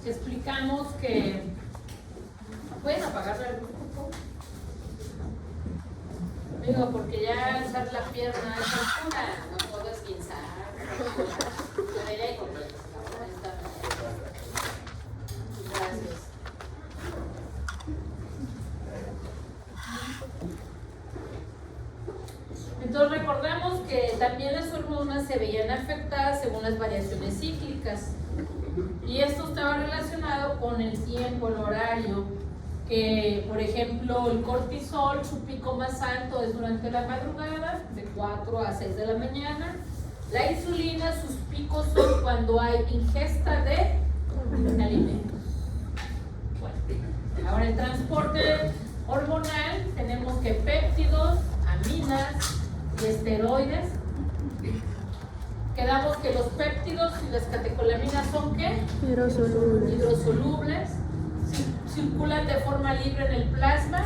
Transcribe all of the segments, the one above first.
explicamos que pueden apagar la luz, por favor. Digo, porque ya alzar la pierna es oscura, no puedo esguinzar. Gracias. Entonces recordamos que también las hormonas se veían afectadas según las variaciones cíclicas. Y esto estaba relacionado con el tiempo, el horario, que por ejemplo el cortisol, su pico más alto es durante la madrugada, de 4 a 6 de la mañana. La insulina, sus picos son cuando hay ingesta de alimentos. Bueno, ahora el transporte hormonal, tenemos que péptidos, aminas y esteroides. Quedamos que los péptidos y las catecolaminas son ¿qué? Hidrosolubles. Circulan de forma libre en el plasma,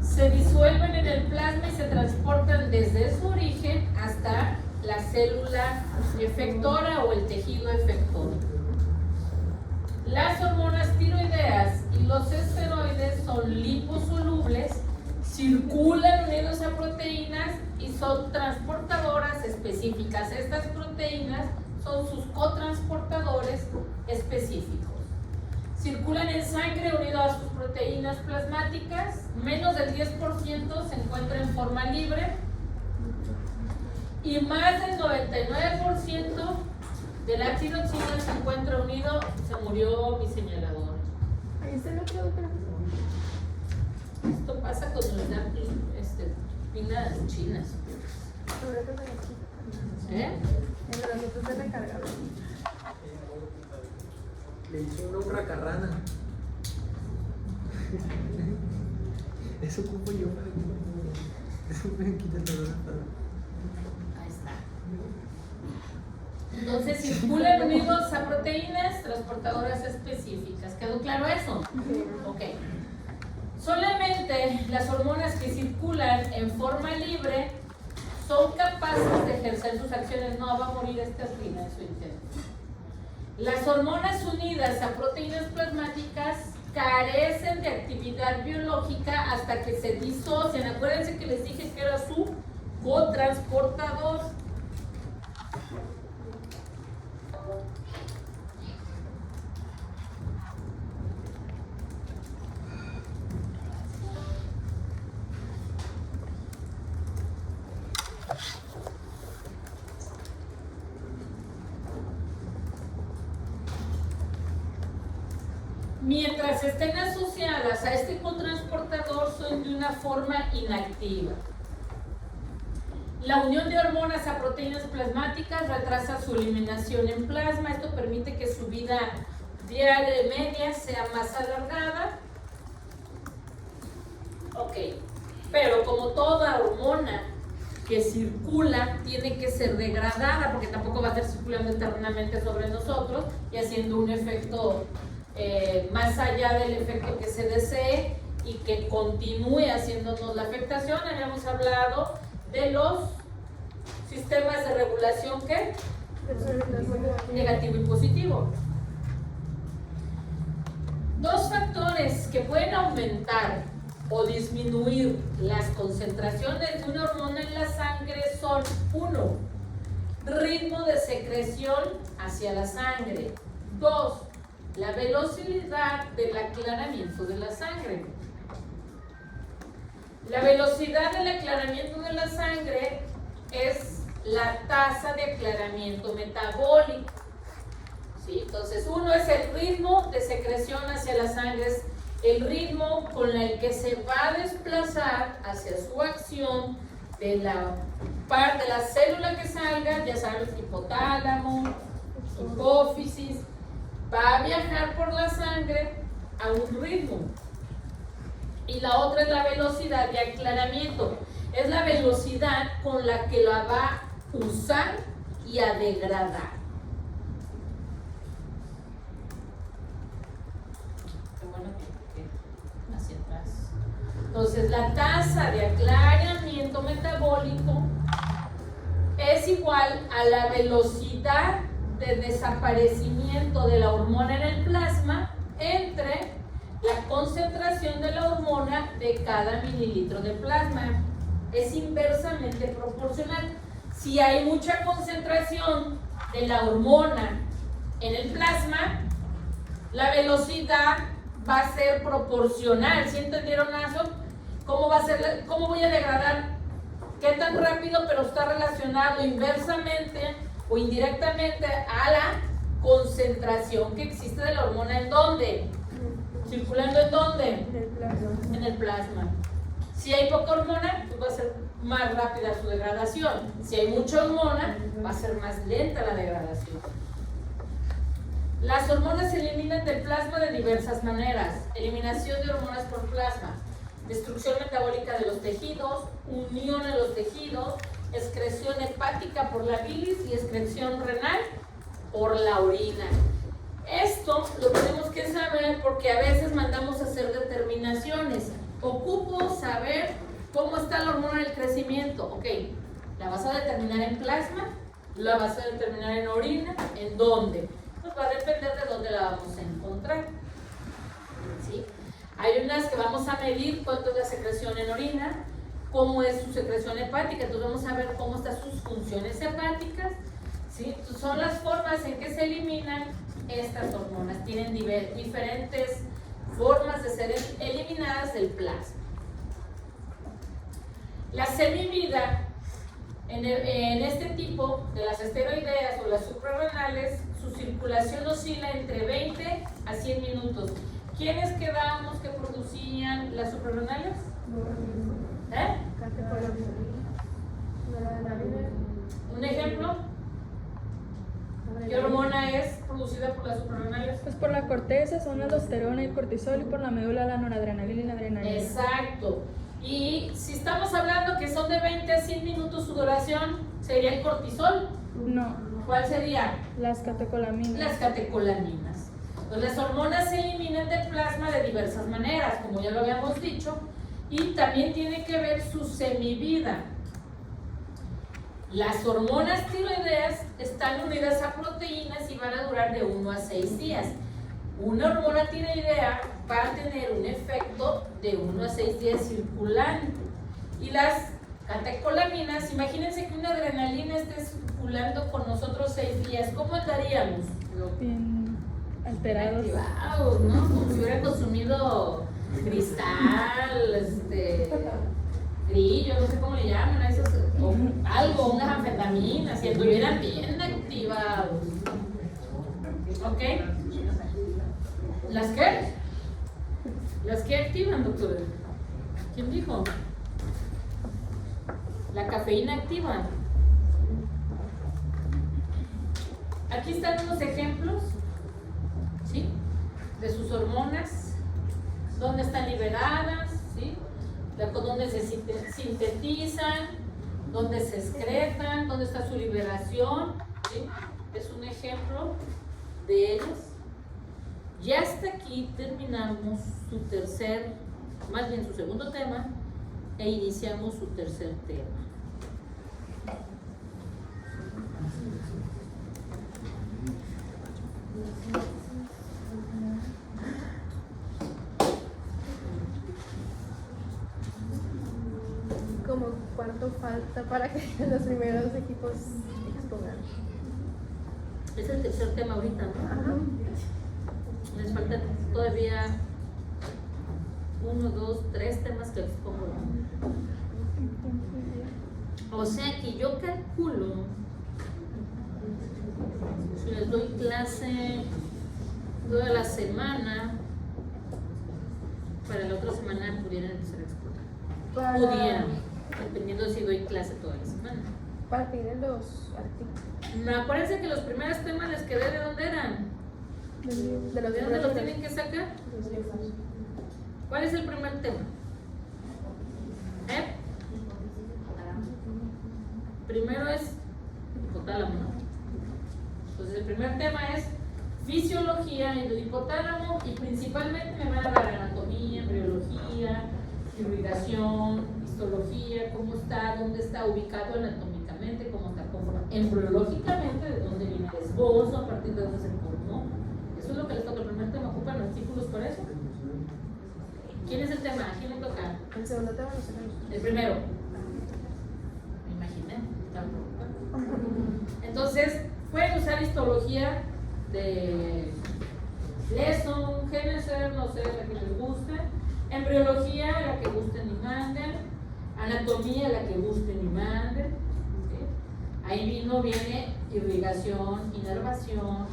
se disuelven en el plasma y se transportan desde su origen hasta la célula efectora o el tejido efector. Las hormonas tiroideas y los esteroides son liposolubles, circulan unidos a proteínas y son transportadoras específicas. Estas proteínas son sus cotransportadores específicos. Circulan en sangre unido a sus proteínas plasmáticas, menos del 10% se encuentra en forma libre y más del 99% de la tiroxina se encuentra unido, se murió mi señalador. Esto pasa con los pinas chinas. Le hizo una hurracarrana. Eso ocupo yo para que eso me quita el dolor. Ahí está. Entonces circulan unidos a proteínas transportadoras específicas. ¿Quedó claro eso? Ok. Solamente las hormonas que circulan en forma libre son capaces de ejercer sus acciones. No va a morir esta espina en su intento. Las hormonas unidas a proteínas plasmáticas carecen de actividad biológica hasta que se disocian. Acuérdense que les dije que era su cotransportador. Mientras estén asociadas a este cotransportador, son de una forma inactiva. La unión de hormonas a proteínas plasmáticas retrasa su eliminación en plasma. Esto permite que su vida diaria media sea más alargada. Ok, pero como toda hormona que circula tiene que ser degradada, porque tampoco va a estar circulando eternamente sobre nosotros y haciendo un efecto más allá del efecto que se desee y que continúe haciéndonos la afectación. Habíamos hablado de los sistemas de regulación ¿qué? Negativo y positivo. Dos factores que pueden aumentar o disminuir las concentraciones de una hormona en la sangre son: 1, ritmo de secreción hacia la sangre; 2, la velocidad del aclaramiento de la sangre. La velocidad del aclaramiento de la sangre es la tasa de aclaramiento metabólico. ¿Sí? Entonces, 1 es el ritmo de secreción hacia la sangre, es el ritmo con el que se va a desplazar hacia su acción de la parte de la célula que salga, ya sabes, hipotálamo, hipófisis, va a viajar por la sangre a un ritmo. Y la otra es la velocidad de aclaramiento. Es la velocidad con la que la va a usar y a degradar. Qué bueno que hacia atrás. Entonces, la tasa de aclaramiento metabólico es igual a la velocidad de desaparecimiento crecimiento de la hormona en el plasma entre la concentración de la hormona de cada mililitro de plasma. Es inversamente proporcional. Si hay mucha concentración de la hormona en el plasma, la velocidad va a ser proporcional. ¿Sí entendieron eso? ¿Cómo va a ser? ¿Cómo voy a degradar? ¿Qué tan rápido? Pero está relacionado inversamente o indirectamente a la concentración que existe de la hormona. ¿En dónde? ¿Circulando en dónde? En el plasma. Si hay poca hormona, pues va a ser más rápida su degradación. Si hay mucha hormona, va a ser más lenta la degradación. Las hormonas se eliminan del plasma de diversas maneras. Eliminación de hormonas por plasma, destrucción metabólica de los tejidos, unión a los tejidos, excreción hepática por la bilis y excreción renal por la orina. Esto lo tenemos que saber porque a veces mandamos a hacer determinaciones. Ocupo saber cómo está la hormona del crecimiento. Ok, ¿la vas a determinar en plasma? ¿La vas a determinar en orina? ¿En dónde? Pues va a depender de dónde la vamos a encontrar. ¿Sí? Hay unas que vamos a medir cuánto es la secreción en orina, cómo es su secreción hepática, entonces vamos a ver cómo están sus funciones hepáticas. ¿Sí? Son las formas en que se eliminan estas hormonas. Tienen diferentes formas de ser eliminadas del plasma. La semivida en este tipo de las esteroideas o las suprarrenales, su circulación oscila entre 20 a 100 minutos. ¿Quiénes quedamos que producían las suprarrenales? ¿Un ejemplo? ¿Qué hormona es producida por las suprarrenales? Pues por la corteza son la aldosterona y el cortisol, y por la médula la noradrenalina y la adrenalina. Exacto. Y si estamos hablando que son de 20 a 100 minutos su duración, ¿sería el cortisol? No. ¿Cuál sería? Las catecolaminas. Las catecolaminas. Entonces, las hormonas se eliminan del plasma de diversas maneras, como ya lo habíamos dicho, y también tiene que ver su semivida. Las hormonas tiroideas están unidas a proteínas y van a durar de 1 a 6 días. Una hormona tiroidea va a tener un efecto de 1 a 6 días circulante. Y las catecolaminas, imagínense que una adrenalina esté circulando con nosotros 6 días, ¿cómo andaríamos? Bien alterados. Activados, ¿no? Como si hubieran consumido cristal, grillo, no sé cómo le llaman a esos, o algo, unas anfetaminas, si estuvieran bien activados. ¿Ok? ¿Las qué? ¿Las qué activan, doctor? ¿Quién dijo? La cafeína activa. Aquí están unos ejemplos, ¿sí? De sus hormonas, dónde están liberadas, ¿sí? Dónde se sintetizan, dónde se excretan, dónde está su liberación, ¿sí? Es un ejemplo de ellos. Y hasta aquí terminamos su segundo tema, e iniciamos su tercer tema. Como cuánto falta para que los primeros equipos expongan. Es el tercer tema ahorita, ¿no? Ajá. Les faltan todavía 1, 2, 3 temas que expongo. O sea que yo calculo, si les doy clase toda la semana, para la otra semana pudieran empezar a exponer. Pudieran, dependiendo de si doy clase toda la semana. Partir de los artículos. Acuérdense que los primeros temas les quedé de dónde eran. De los ¿De dónde los tienen que sacar? Los libros. ¿Cuál es el primer tema? Primero es hipotálamo, ¿no? Entonces el primer tema es fisiología del hipotálamo y principalmente me van a dar anatomía, embriología, irrigación, histología, cómo está, dónde está ubicado anatómicamente, cómo está conformado, embriológicamente, de dónde viene el esbozo, a partir de dónde se formó, Eso es lo que les toca. El primer tema, ocupan artículos para eso. ¿Quién es el tema? ¿A quién le toca? El segundo tema no sé. El primero. Me imaginé. Estaba preocupada. Entonces, pueden usar histología de Lesson, Génesis, no sé, la que les guste. Embriología, la que gusten y manden. Anatomía, la que gusten y manden. ¿Sí? Ahí viene irrigación, inervación,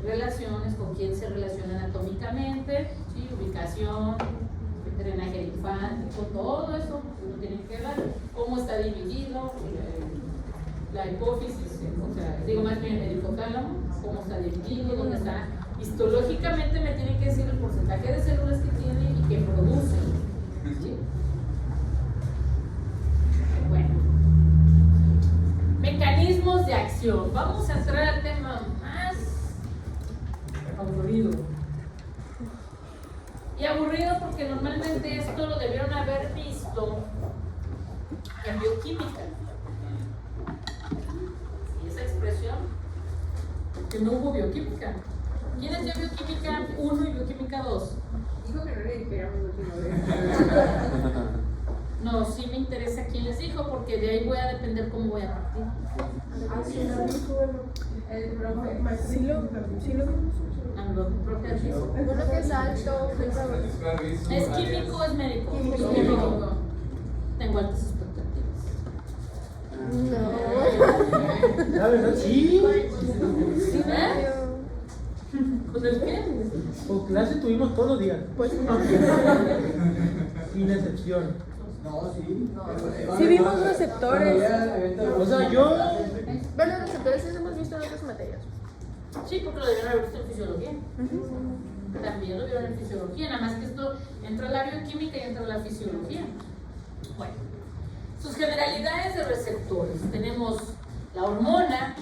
relaciones, con quién se relaciona anatómicamente, ¿sí? Ubicación, drenaje linfático, todo eso lo tienen que ver, cómo está dividido la hipófisis, o sea, digo más bien el hipotálamo, cómo está dividido, dónde está. Histológicamente me tienen que decir el porcentaje de células que tiene y que produce. ¿Sí? Bueno, mecanismos de acción. Vamos a entrar al tema más aburrido. Y aburrido porque normalmente esto lo debieron haber visto en bioquímica. ¿Y esa expresión? Que no hubo bioquímica. ¿Quién es de bioquímica 1 y bioquímica 2? Dijo que no le dijéramos la última vez. No, sí me interesa quién les dijo, porque de ahí voy a depender cómo voy a partir. Ah, sí, no dijo el profe. Sí lo vimos. Ah, lo propio dijo. Uno que es alto, ¿Es químico o es médico? Químico. Tengo altas expectativas. no. ¿La verdad? Sí. ¿Eh? ¿Con el qué? Por clase tuvimos todos los días. Pues no. Sin excepción. No, sí. Sí vimos receptores. O sea, yo. Bueno, los receptores sí los hemos visto en otras materias. Sí, porque lo debieron haber visto en fisiología. También lo vieron en fisiología, nada más que esto entra en la bioquímica y entra en la fisiología. Bueno, sus generalidades de receptores. Tenemos la hormona.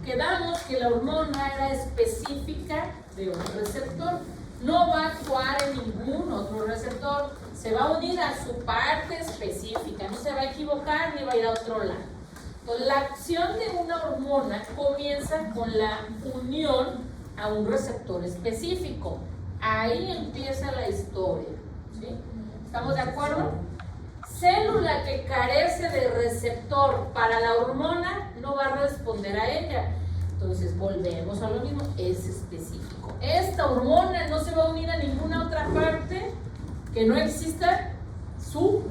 Quedamos que la hormona era específica de un receptor. No va a actuar en ningún otro receptor. Se va a unir a su parte específica. No se va a equivocar ni va a ir a otro lado. Entonces, la acción de una hormona comienza con la unión a un receptor específico. Ahí empieza la historia. ¿Sí? ¿Estamos de acuerdo? Célula que carece de receptor para la hormona no va a responder a ella. Entonces volvemos a lo mismo, es específico. Esta hormona no se va a unir a ninguna otra parte que no exista su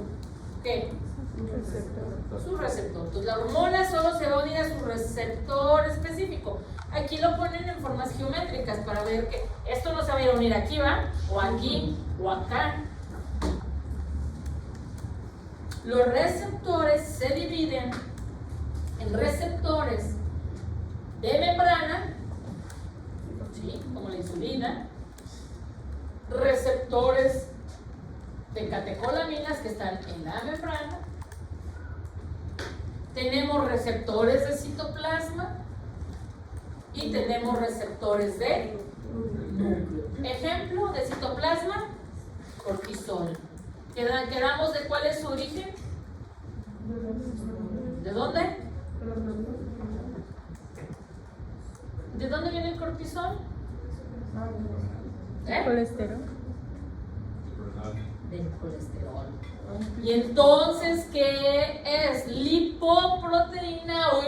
¿qué? Su receptor. Entonces la hormona solo se va a unir a su receptor específico. Aquí lo ponen en formas geométricas para ver que esto no se va a ir a unir aquí, ¿va? O aquí, o acá. Los receptores se dividen en receptores de membrana, ¿sí? Como la insulina, receptores de catecolaminas que están en la membrana, tenemos receptores de citoplasma y tenemos receptores de núcleo. Ejemplo de citoplasma, cortisol. ¿Quedamos de cuál es su origen? ¿De dónde? ¿De dónde viene el cortisol? Colesterol. Del colesterol. Y entonces, ¿qué es? ¿Lipoproteína o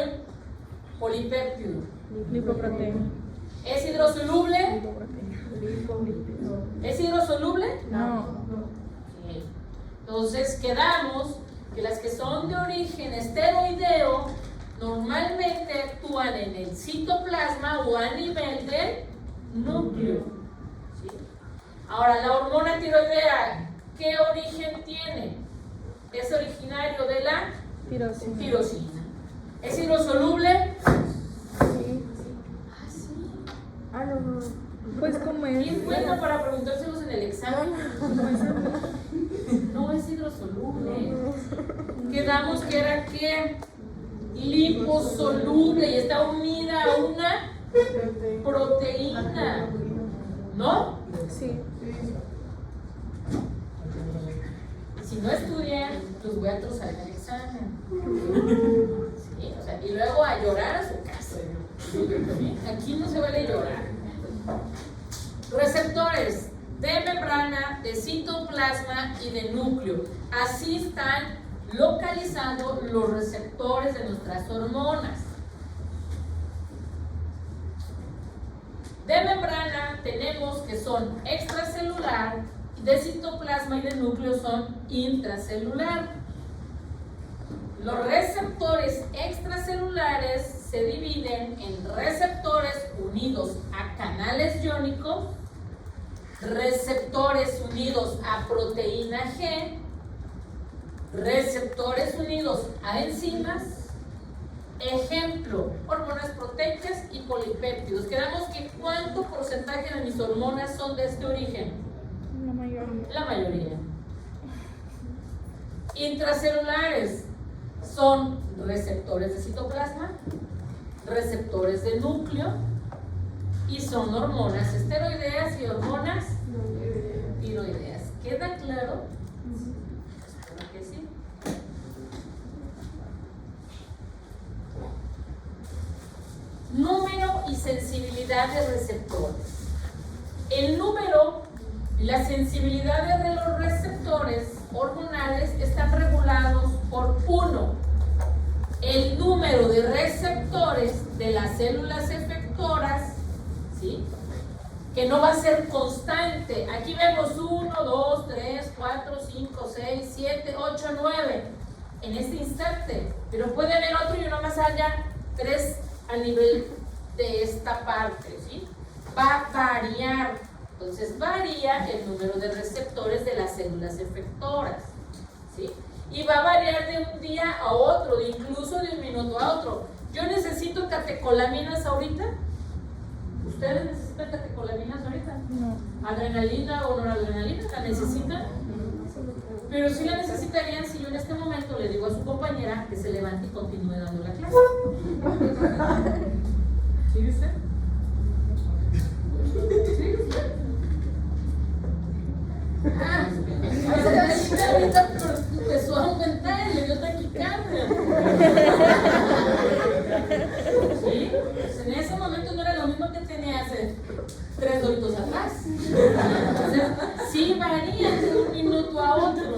polipéptido? Lipoproteína. ¿Es hidrosoluble? Lipoproteína. ¿Es hidrosoluble? No. Ok. Entonces quedamos que las que son de origen esteroideo normalmente actúan en el citoplasma o a nivel del núcleo. ¿Sí? Ahora, la hormona tiroidea, ¿qué origen tiene? Es originario de la Tirosina. tirosina. ¿Es hidrosoluble? Sí. Ah, sí. Ah, no. Pues como es. Bien bueno para preguntárselos en el examen. No es hidrosoluble. Quedamos que era que liposoluble y está unida a una proteína. ¿No? Sí. Si no estudian, los voy a trozar en el examen. Sí, o sea, y luego a llorar a su casa. Aquí no se vale llorar. Receptores de membrana, de citoplasma y de núcleo. Así están localizados los receptores de nuestras hormonas. De membrana tenemos que son extracelular, de citoplasma y de núcleo son intracelular. Los receptores extracelulares se dividen en receptores unidos a canales iónicos, receptores unidos a proteína G, receptores unidos a enzimas. Ejemplo, hormonas proteicas y polipéptidos. Quedamos que ¿cuánto porcentaje de mis hormonas son de este origen? La mayoría. La mayoría. Intracelulares son receptores de citoplasma, receptores de núcleo y son hormonas esteroideas y hormonas tiroideas. ¿Queda claro? Espero que sí. Número y sensibilidad de receptores. El número y la sensibilidad de los receptores hormonales están regulados por 1. El número de receptores de las células efectoras, ¿sí?, que no va a ser constante. Aquí vemos 1, 2, 3, 4, 5, 6, 7, 8, 9 en este instante, pero puede haber otro y uno más allá, 3 a nivel de esta parte, ¿sí? Va a variar. Entonces varía el número de receptores de las células efectoras, ¿sí? Y va a variar de un día a otro, incluso de un minuto a otro. Yo necesito catecolaminas ahorita. ¿Ustedes necesitan catecolaminas ahorita? No. ¿Adrenalina o noradrenalina? ¿La necesitan? Pero sí la necesitarían si yo en este momento le digo a su compañera que se levante y continúe dando la clase. ¿Sí usted? ¿Sí usted? Ah, ahorita empezó a aumentar y le dio taquicardia. ¿Sí? Pues en ese momento no era lo mismo que tenía hace 3 doritos atrás. Entonces, sí varía de un minuto a otro.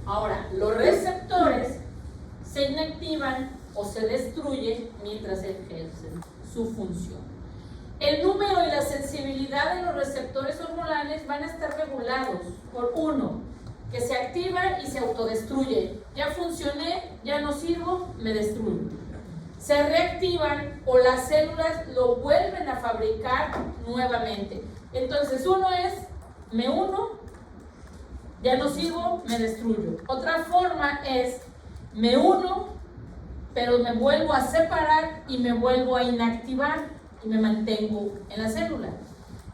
Ahora, los receptores se inactivan o se destruyen mientras ejercen su función. El número y la sensibilidad de los receptores hormonales van a estar regulados por 1, que se activa y se autodestruye. Ya funcioné, ya no sirvo, me destruyo. Se reactivan o las células lo vuelven a fabricar nuevamente. Entonces, uno es, me uno, ya no sirvo, me destruyo. Otra forma es, me uno, pero me vuelvo a separar y me vuelvo a inactivar y me mantengo en la célula.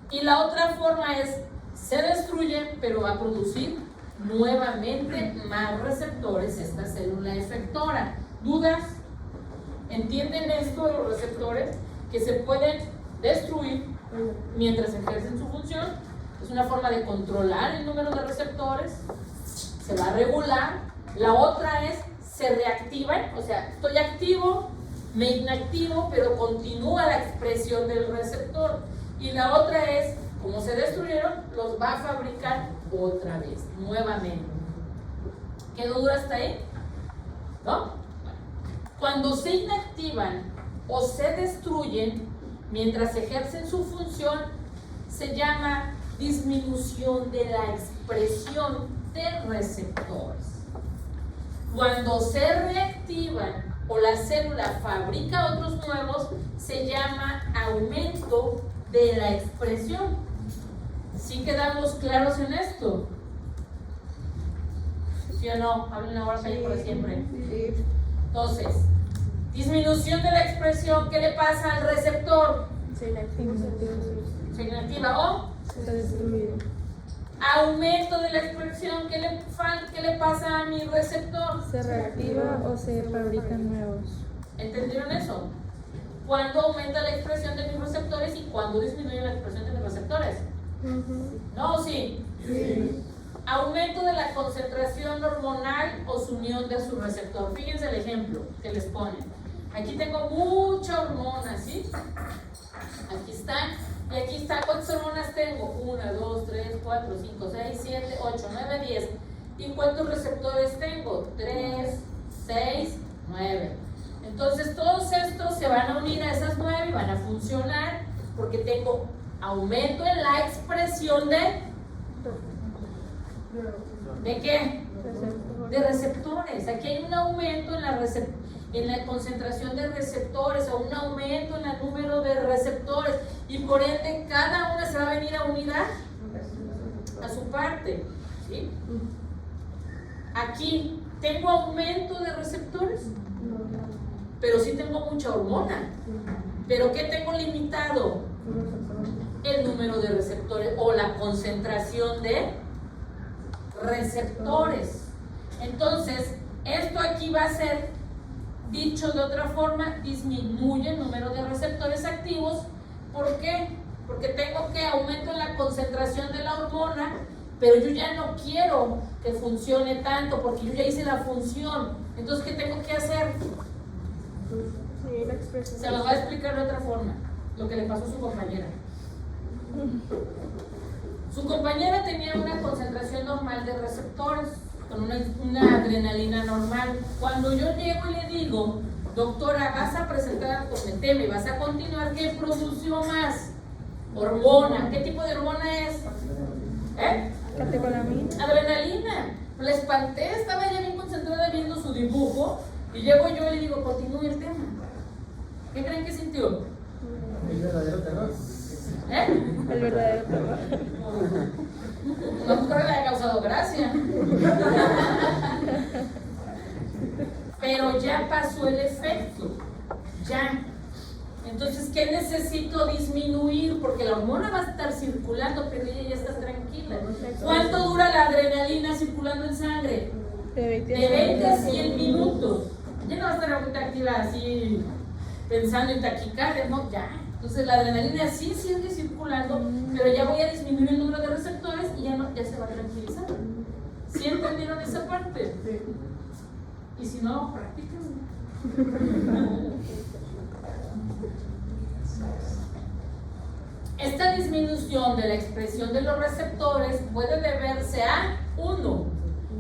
Y la otra forma es, se destruye, pero va a producir nuevamente más receptores esta célula efectora. ¿Dudas? ¿Entienden esto de los receptores? Que se pueden destruir mientras ejercen su función. Es una forma de controlar el número de receptores. Se va a regular. La otra es, se reactivan, o sea, estoy activo, me inactivo, pero continúa la expresión del receptor. Y la otra es, como se destruyeron, los va a fabricar otra vez, nuevamente. ¿Quedó dura hasta ahí? ¿No? Cuando se inactivan o se destruyen mientras ejercen su función, se llama disminución de la expresión de receptores. Cuando se reactivan o la célula fabrica otros nuevos, se llama aumento de la expresión. ¿Sí quedamos claros en esto? ¿Sí o no? Hablen ahora sí, por siempre. Sí. Entonces, disminución de la expresión, ¿qué le pasa al receptor? Se inactiva. Se inactiva o Se destruye. aumento de la expresión, ¿qué le pasa a mi receptor? Se reactiva o se fabrican nuevos. ¿Entendieron eso? ¿Cuándo aumenta la expresión de mis receptores y cuándo disminuye la expresión de mis receptores? ¿No o sí? Sí. Aumento de la concentración hormonal o su unión de su receptor. Fíjense el ejemplo que les ponen. Aquí tengo mucha hormona, ¿sí? Aquí están Y aquí está, ¿cuántas hormonas tengo? 1, 2, 3, 4, 5, 6, 7, 8, 9, 10. ¿Y cuántos receptores tengo? 3, 6, 9. Entonces todos estos se van a unir a esas 9 y van a funcionar porque tengo aumento en la expresión ¿de qué? De receptores. Aquí hay un aumento en la concentración de receptores o un aumento en el número de receptores y por ende cada una se va a venir a unir a su parte, ¿sí? Aquí tengo aumento de receptores, pero sí tengo mucha hormona. ¿Pero qué tengo limitado? El número de receptores o la concentración de receptores. Entonces, esto aquí va a ser, dicho de otra forma, disminuye el número de receptores activos. ¿Por qué? Porque tengo que aumentar la concentración de la hormona, pero yo ya no quiero que funcione tanto porque yo ya hice la función. Entonces, ¿qué tengo que hacer? Sí, la expresión. Se los voy a explicar de otra forma, lo que le pasó a su compañera. Su compañera tenía una concentración normal de receptores, con una adrenalina normal. Cuando yo llego y le digo, doctora, vas a presentar con el tema y vas a continuar, ¿qué produció más? Hormona. ¿Qué tipo de hormona es? Catecolamina. Adrenalina. La espanté, estaba ya bien concentrada viendo su dibujo y llego yo y le digo, continúe el tema. ¿Qué creen que sintió? El verdadero terror. El verdadero terror. No creo que le haya causado gracia. Pero ya pasó el efecto. Ya. Entonces, ¿qué necesito disminuir? Porque la hormona va a estar circulando, pero ella ya está tranquila. ¿Cuánto dura la adrenalina circulando en sangre? De De 20 a 100 minutos. Ya no va a estar ahorita activa así, pensando en taquicardia, no, ya. Entonces la adrenalina sí sigue circulando, pero ya voy a disminuir el número de receptores y ya se va a tranquilizar. ¿Sí entendieron esa parte? Sí. Y si no, practíquenlo. Esta disminución de la expresión de los receptores puede deberse a 1.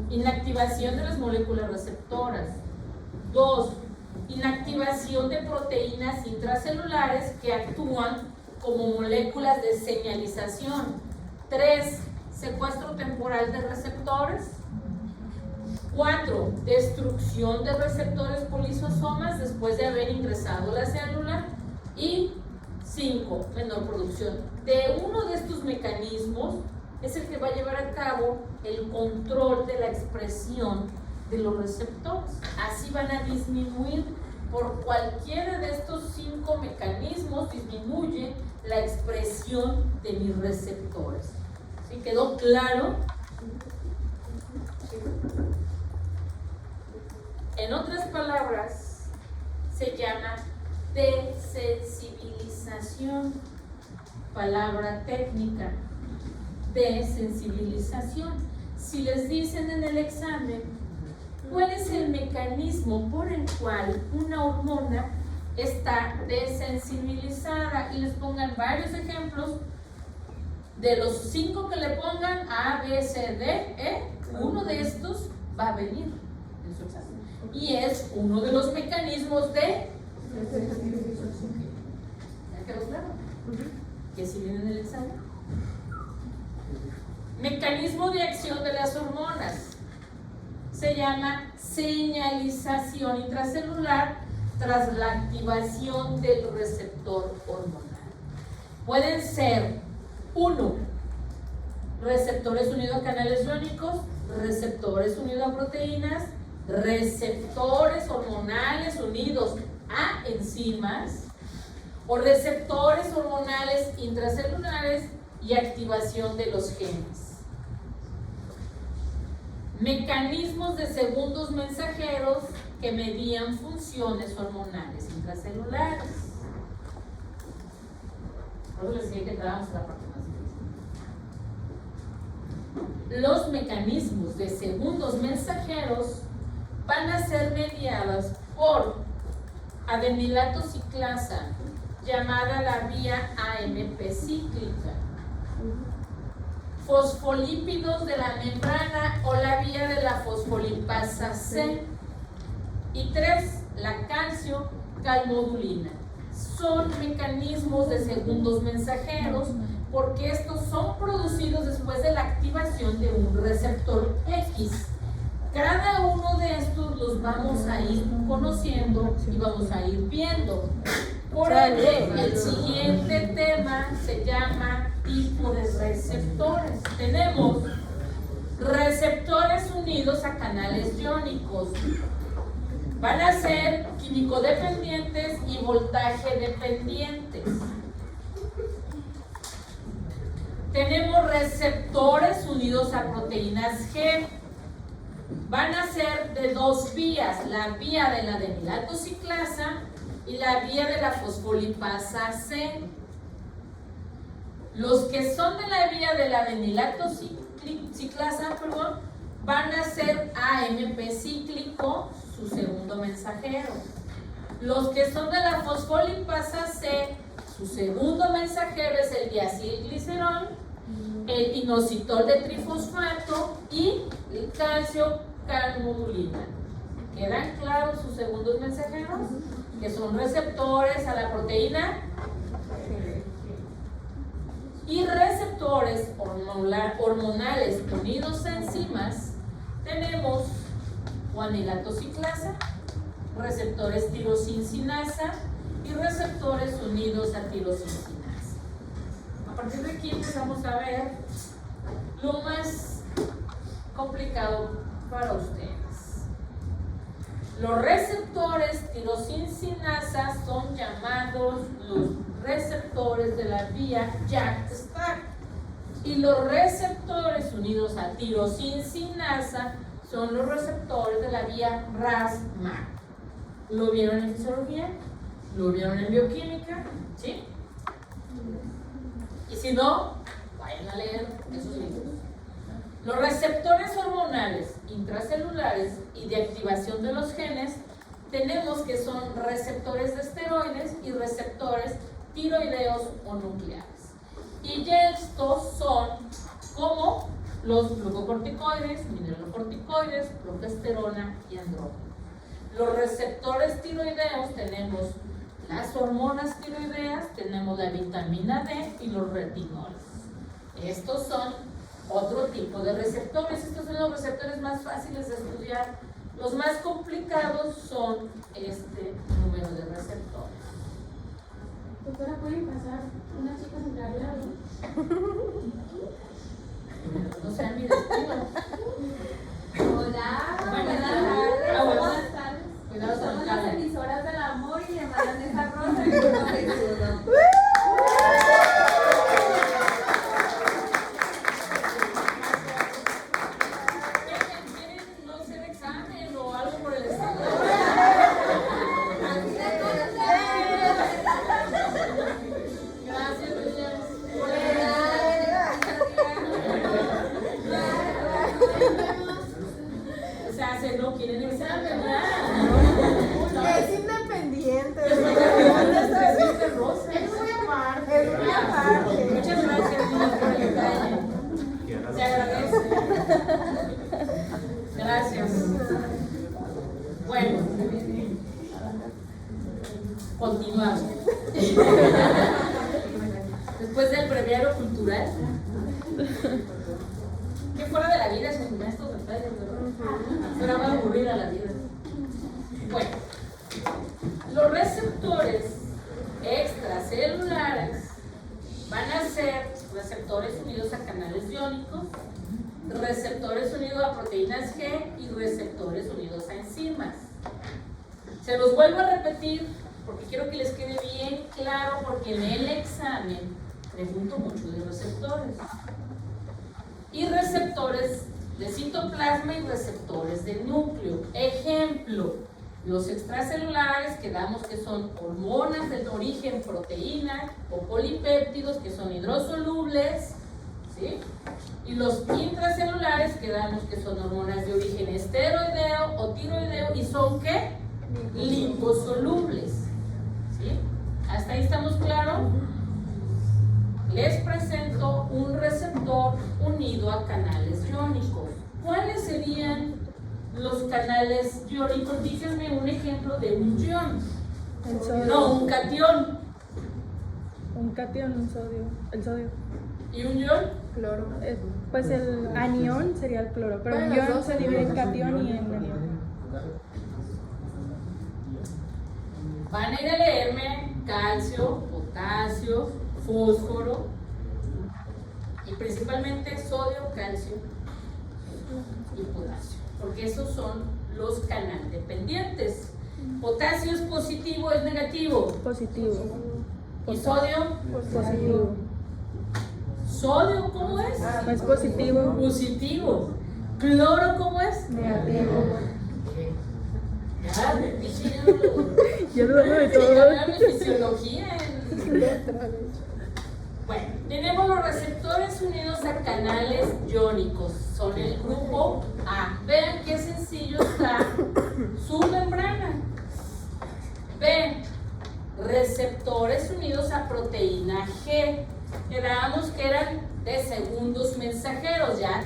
Inactivación de las moléculas receptoras. 2. Inactivación de proteínas intracelulares que actúan como moléculas de señalización. 3. Secuestro temporal de receptores. 4. Destrucción de receptores polisosomas después de haber ingresado la célula. Y 5. Menor producción. De uno de estos mecanismos es el que va a llevar a cabo el control de la expresión de los receptores. Así van a disminuir por cualquiera de estos 5 mecanismos, disminuye la expresión de mis receptores. ¿Sí? ¿Quedó claro? En otras palabras, se llama desensibilización. Palabra técnica, desensibilización. Si les dicen en el examen, ¿cuál es el mecanismo por el cual una hormona está desensibilizada? Y les pongan varios ejemplos. De los 5 que le pongan, A, B, C, D, E, uno de estos va a venir en su examen. Y es uno de los mecanismos de... ¿Ya quedó claro? Que si viene en el examen. Mecanismo de acción de las hormonas. Se llama señalización intracelular tras la activación del receptor hormonal. Pueden ser 1. Receptores unidos a canales iónicos, receptores unidos a proteínas, receptores hormonales unidos a enzimas o receptores hormonales intracelulares y activación de los genes. Mecanismos de segundos mensajeros que medían funciones hormonales intracelulares. Por eso les dije que trabajamos la parte más difícil. Los mecanismos de segundos mensajeros van a ser mediados por adenilato ciclasa, llamada la vía AMP cíclica, fosfolípidos de la membrana o la vía de la fosfolipasa C, y 3, la calcio-calmodulina. Son mecanismos de segundos mensajeros porque estos son producidos después de la activación de un receptor X. Cada uno de estos los vamos a ir conociendo y vamos a ir viendo. Por ende, el siguiente tema se llama tipo de receptores. Tenemos receptores unidos a canales iónicos. Van a ser químico-dependientes y voltaje-dependientes. Tenemos receptores unidos a proteínas G. Van a ser de 2 vías, la vía de la adenilatociclasa y la vía de la fosfolipasa C. Los que son de la vía de la adenilatociclasa, van a ser AMP cíclico, su segundo mensajero. Los que son de la fosfolipasa C, su segundo mensajero es el diacilglicerol, el inositol de trifosfato y el calcio-calmodulina. ¿Quedan claros sus segundos mensajeros? Que son receptores a la proteína y receptores hormonales unidos a enzimas. Tenemos guanilatociclasa, receptores tirosincinasa y receptores unidos a tirosincinasa. A partir de aquí empezamos a ver lo más complicado para ustedes. Los receptores tirosincinasa son llamados los receptores de la vía JAK-STAT y los receptores unidos a tirosincinasa son los receptores de la vía RAS-MAP. ¿Lo vieron en fisiología? ¿Lo vieron en bioquímica? ¿Sí? Y si no, vayan a leer esos libros. Los receptores hormonales intracelulares y de activación de los genes tenemos que son receptores de esteroides y receptores tiroideos o nucleares. Y estos son como los glucocorticoides, mineralocorticoides, progesterona y andrógeno. Los receptores tiroideos tenemos las hormonas tiroideas, tenemos la vitamina D y los retinoles. Estos son otro tipo de receptores. Estos son los receptores más fáciles de estudiar. Los más complicados son este número de receptores. Doctora, ¿pueden pasar unas chicas en carrera? No sean mi destino. Hola, Buenas buenas tardes. Cuidado con Somos el las cable. emisoras del amor y le mandan esa rosa que no me ayuda. ¿Quieren no hacer examen o algo por el estilo? Gracias, niñas. O sea, si no quieren examen, ¿verdad? Es independiente. Es de rosa. Es muy aparte. Es muy aparte. Muchas gracias, niñas, por el detalle. Se agradece. Gracias. Bueno, continuamos. Después del breviario cultural, que fuera de la vida sin estos detalles, ¿verdad? Era más aburrida la vida. Bueno, los receptores extracelulares van a ser receptores unidos a canales iónicos, receptores unidos a proteínas G y receptores unidos a enzimas. Se los vuelvo a repetir porque quiero que les quede bien claro, porque en el examen pregunto mucho de receptores. Y receptores de citoplasma y receptores del núcleo. Ejemplo, los extracelulares, que damos que son hormonas de origen proteína o polipéptidos, que son hidrosolubles, ¿sí? Y los intracelulares, que damos que son hormonas de origen esteroideo o tiroideo, y son ¿qué? Liposolubles, ¿sí? ¿Hasta ahí estamos claros? Les presento un receptor unido a canales iónicos. ¿Cuáles serían los canales iónicos? Díganme un ejemplo de un ion. El sodio. No, un cation. Un cation, un sodio. El sodio. ¿Y un ion? Cloro. Pues el anión sería el cloro, pero Bueno, el los ion dos se son divide en iones. cation y en anión. Van a ir a leerme calcio, potasio, fósforo y principalmente sodio, calcio y potasio, porque esos son los canal dependientes. Potasio es positivo, es negativo. Positivo. ¿Y sodio? Positivo. ¿Sodio cómo es? No es positivo. Positivo. ¿Cloro cómo es? Negativo. Ya, dije yo. Yo dudo de Sí, todo. hablan de fisiología. Bueno, tenemos los receptores unidos a canales iónicos. Son el grupo A. Vean qué sencillo está su membrana. B. Receptores unidos a proteína G. Quedábamos que eran de segundos mensajeros. Ya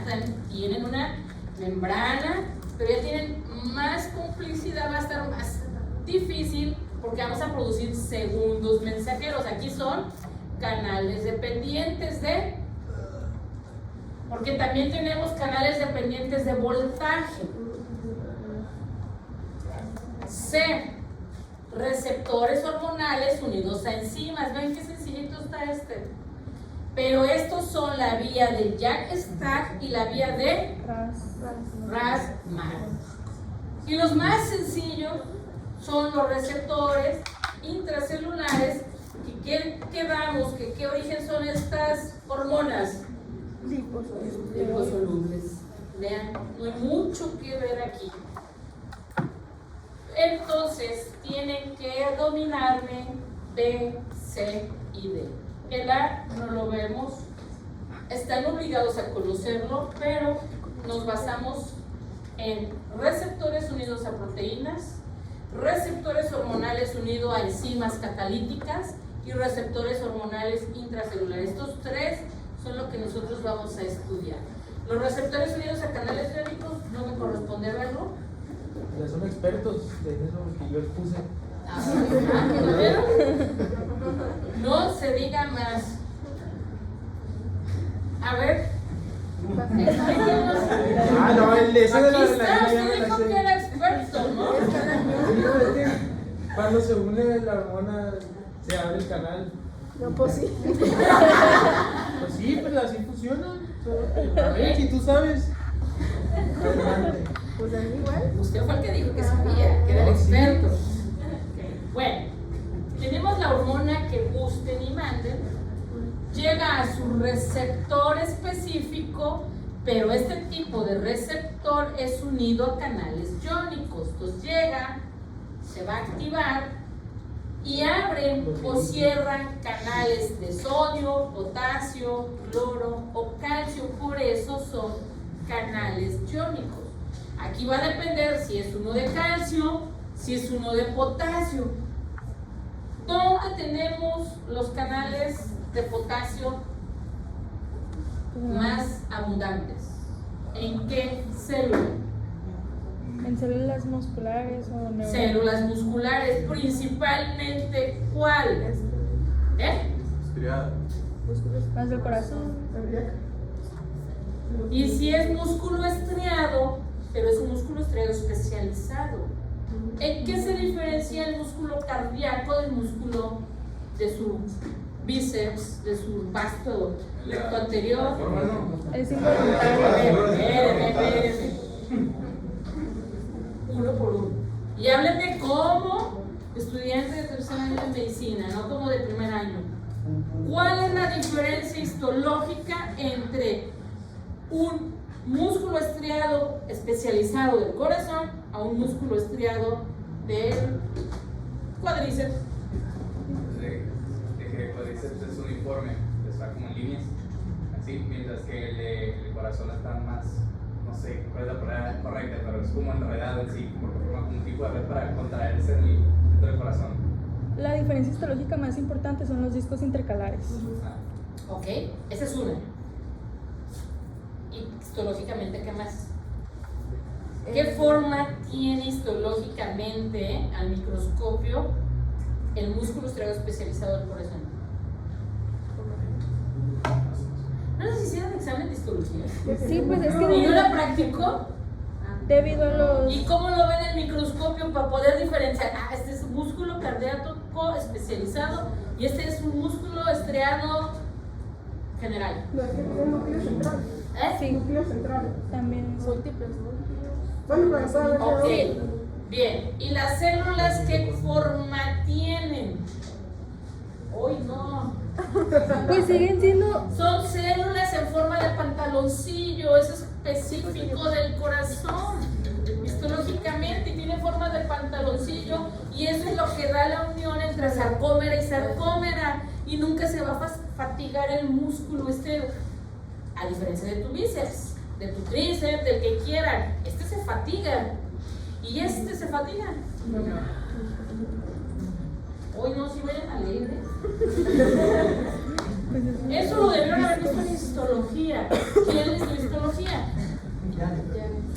tienen una membrana, pero ya tienen más complicidad, va a estar más difícil porque vamos a producir segundos mensajeros. Aquí son canales dependientes de, porque también tenemos canales dependientes de voltaje. C. Receptores hormonales unidos a enzimas. Ven qué sencillito está este. Pero estos son la vía de Jack-Stack y la vía de Ras-Mar. Y los más sencillos son los receptores intracelulares. ¿Qué quedamos? ¿Qué origen son estas hormonas? Liposolubles. Vean, no hay mucho que ver aquí. Entonces, tienen que dominarme B, C y D. El A no lo vemos. Están obligados a conocerlo, pero nos basamos en receptores unidos a proteínas, receptores hormonales unidos a enzimas catalíticas y receptores hormonales intracelulares. Estos tres son lo que nosotros vamos a estudiar. Los receptores unidos a canales iónicos no me corresponde verlo. Ya son expertos de eso que yo expuse. ¿Lo vieron? No se diga más. A ver. Ah, no, el de ese de Aquí la está, ya usted me la dijo sé. que era experto, ¿no? Sí, no, es que cuando se une la hormona se abre el canal. No, pues sí. Pues sí, pues así funciona. A ver, si tú sabes. Adelante. Pues a mí igual. Usted fue el que dijo que sabía, que era el experto. Bueno, tenemos la hormona que gusten y manden. Llega a su receptor específico, pero este tipo de receptor es unido a canales iónicos. Entonces llega, se va a activar y abren o cierran canales de sodio, potasio, cloro o calcio. Por eso son canales iónicos. Aquí va a depender si es uno de calcio, si es uno de potasio. ¿Dónde tenemos los canales de potasio más abundantes? ¿En qué célula? En células musculares o neuronales. Células musculares, principalmente ¿cuál? Estriada. Más del corazón. Y si es músculo estriado, pero es un músculo estriado especializado. ¿En qué se diferencia el músculo cardíaco del músculo de su bíceps, de su vasto recto anterior? Es involuntario. Espéreme. Uno por uno. Y háblenme como estudiante de tercer año de medicina, no como de primer año. ¿Cuál es la diferencia histológica entre un músculo estriado especializado del corazón a un músculo estriado del cuádriceps? De que el cuádriceps es uniforme, está como en líneas, así, mientras que el corazón está más, no sé cuál es la palabra correcta, pero es como enredado en sí, porque forma como un tipo de red para contraerse dentro del corazón. La diferencia histológica más importante son los discos intercalares. Ok, esa es una. Y histológicamente, ¿qué más? ¿Qué forma tiene histológicamente al microscopio el músculo estriado especializado del corazón? ¿No les hicieron examen de histología? Sí, pues es ¿Y no que la practicó? debido a los... ¿Y cómo lo ven en el microscopio para poder diferenciar? Ah, este es un músculo cardíaco especializado y este es un músculo estriado general. No, es que tiene núcleo central. ¿Eh? Sí, Núcleo central. también. Múltiples núcleos. Bueno, pero puede haber Ok, quedado- bien. ¿Y las células qué forma tienen? Hoy no. Pues siguen siendo... Son células en forma de pantaloncillo, es específico del corazón, histológicamente, y tiene forma de pantaloncillo, y eso es lo que da la unión entre sarcómera y sarcómera, y nunca se va a fatigar el músculo a diferencia de tu bíceps, de tu tríceps, del que quieran. Este se fatiga, y este se fatiga. Hoy no, si vayan a leer, ¿eh? Eso lo debieron haber visto en histología. ¿Quién es tu histología?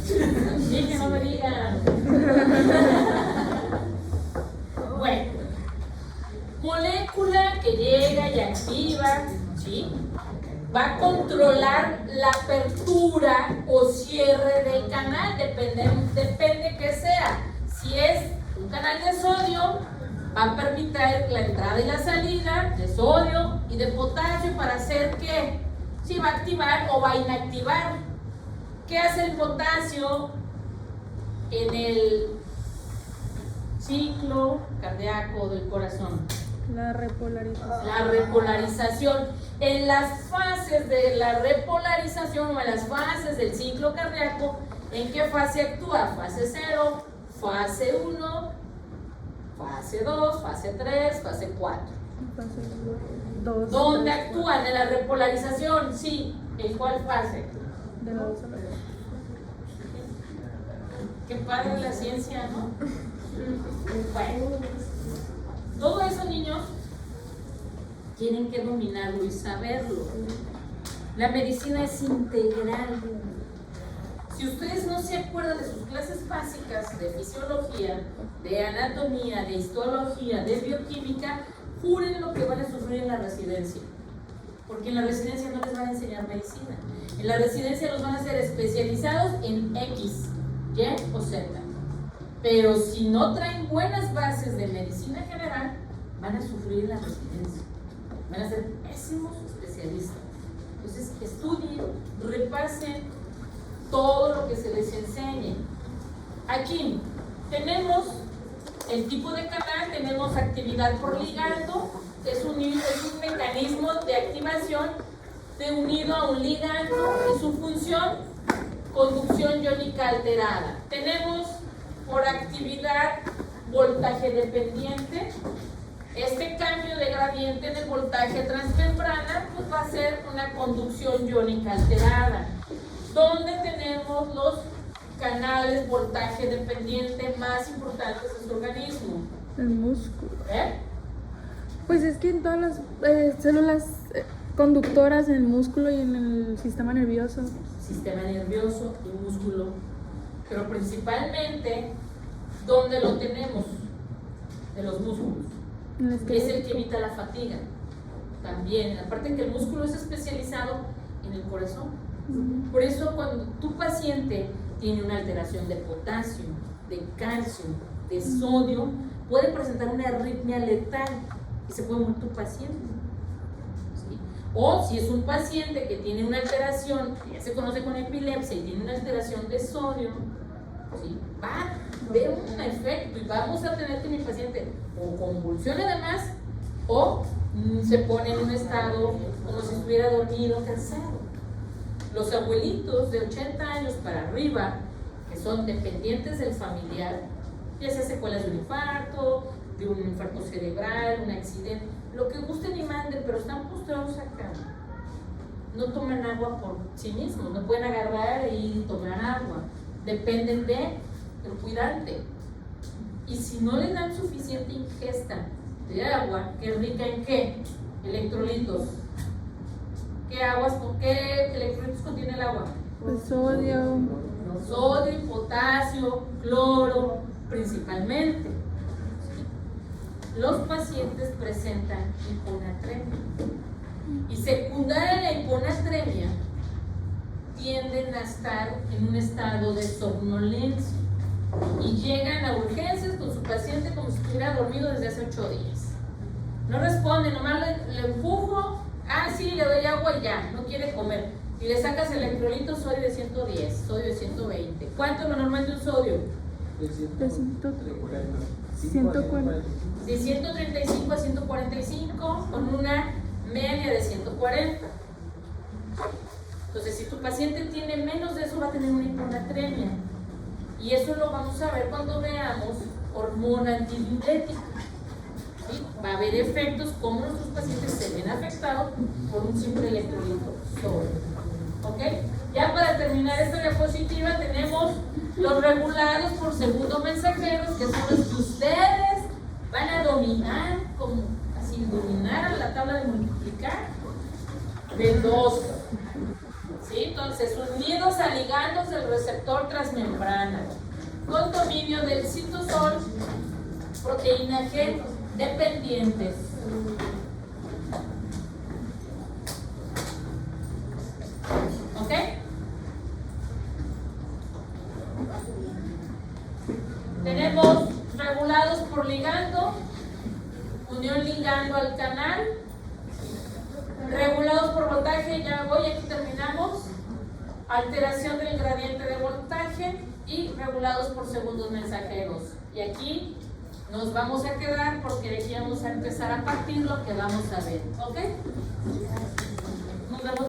Sí, que no me digan. Bueno, molécula que llega y activa, ¿sí? Va a controlar la apertura o cierre del canal, depende que sea. Si es un canal de sodio, va a permitir la entrada y la salida de sodio y de potasio para hacer que, si va a activar o va a inactivar. ¿Qué hace el potasio en el ciclo cardíaco del corazón? La repolarización. La repolarización. En las fases de la repolarización o en las fases del ciclo cardíaco, ¿en qué fase actúa? Fase 0, fase 1, fase 2, fase 3, fase 4. Dos, ¿Dónde tres, actúan? En la repolarización, sí. ¿En cuál fase? de la 2 a la 3. Qué padre la ciencia, ¿no? Bueno, todo eso, niños, tienen que dominarlo y saberlo. La medicina es integral. Si ustedes no se acuerdan de sus clases básicas de fisiología, de anatomía, de histología, de bioquímica, juren lo que van a sufrir en la residencia. Porque en la residencia no les van a enseñar medicina. En la residencia los van a hacer especializados en X, Y o Z. Pero si no traen buenas bases de medicina general, van a sufrir en la residencia. Van a ser pésimos especialistas. Entonces, estudien, repasen todo lo que se les enseñe. Aquí tenemos el tipo de canal, tenemos actividad por ligando, es un mecanismo de activación de unido a un ligando y su función, conducción iónica alterada. Tenemos por actividad voltaje dependiente. Este cambio de gradiente en el voltaje transmembrana pues va a ser una conducción iónica alterada, donde tenemos los canales voltaje dependiente más importantes de su organismo. El músculo. ¿Eh? Pues es que en todas las células conductoras en el músculo y en el sistema nervioso. Sistema nervioso y músculo. Pero principalmente, ¿dónde lo tenemos? De los músculos. En el Es esqueleto. el que evita la fatiga. También, aparte que el músculo es especializado en el corazón. Por eso cuando tu paciente tiene una alteración de potasio, de calcio, de sodio, puede presentar una arritmia letal y se puede morir tu paciente. ¿Sí? O si es un paciente que tiene una alteración, que ya se conoce con epilepsia y tiene una alteración de sodio, ¿sí? Va a haber un efecto y vamos a tener que mi paciente o convulsione de más o se pone en un estado como si estuviera dormido, cansado. Los abuelitos de 80 años para arriba, que son dependientes del familiar, ya sea secuelas de un infarto cerebral, un accidente, lo que gusten y manden, pero están postrados acá. No toman agua por sí mismos, no pueden agarrar y tomar agua. Dependen del cuidante. Y si no les dan suficiente ingesta de agua que es rica en ¿qué? Electrolitos. ¿Qué electrolitos contiene el agua? Pues sodio. Sodio, potasio, cloro, principalmente. Los pacientes presentan hiponatremia. Y secundaria a la hiponatremia, tienden a estar en un estado de somnolencia. Y llegan a urgencias con su paciente como si estuviera dormido desde hace 8 días. No responde, nomás le empujo, sí, le doy agua y ya, no quiere comer. Y le sacas electrolitos, sodio de 110, sodio de 120. ¿Cuánto es lo normal de un sodio? De 140. De 135 a 145, con una media de 140. Entonces, si tu paciente tiene menos de eso, va a tener una hiponatremia. Y eso lo vamos a ver cuando veamos hormona antidiurética. ¿Sí? Va a haber efectos como nuestros pacientes se ven afectados por un simple electrolito sodio. ¿Ok? Ya para terminar esta diapositiva tenemos los regulados por segundo mensajeros, que son los que ustedes van a dominar, como así, dominar a la tabla de multiplicar de 2. ¿Sí? Entonces, unidos a ligandos del receptor transmembrana, con dominio del citosol, proteína G, dependientes. ¿Ok? Tenemos regulados por ligando, unión ligando al canal, regulados por voltaje, ya voy, aquí terminamos, alteración del gradiente de voltaje y regulados por segundos mensajeros. Y aquí nos vamos a quedar porque aquí vamos a empezar a partir lo que vamos a ver, ¿ok?